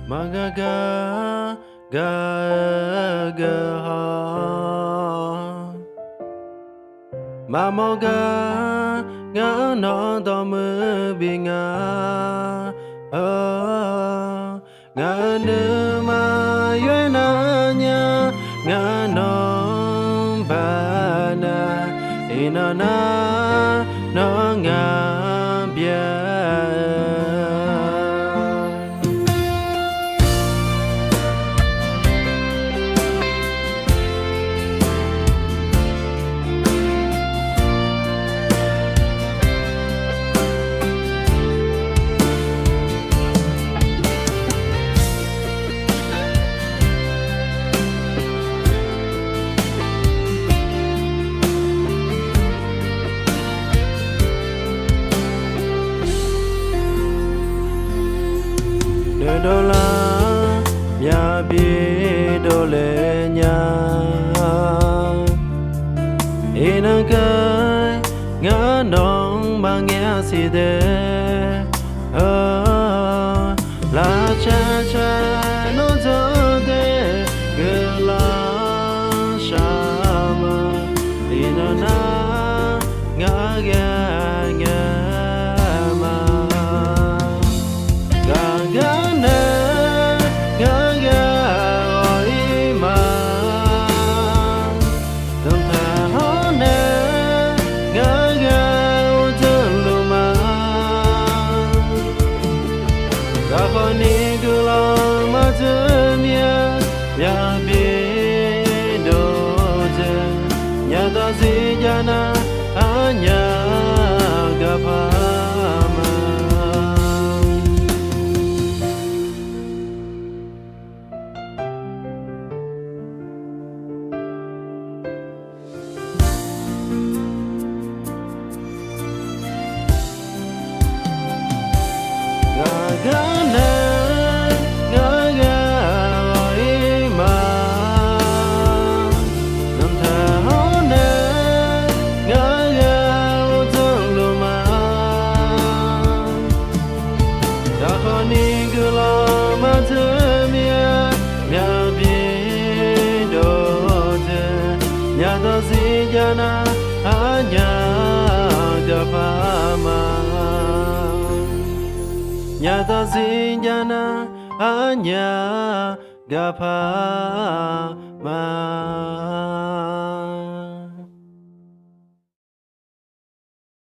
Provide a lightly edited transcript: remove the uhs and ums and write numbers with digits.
Magaga ga ga ha Mamoga ga no do mu binga Ga nu ma yue na nya Ga no ba na Ina na no nga bia đô la nhà bia đô lệ nhà ina cái ngã nong mà nghe gì thế la cha cha nó giờ thế cứ la sa mà ina na ngã ga ngã Jana hanya gapama gagana Jana hanya gapama Nyata si jana hanya gapama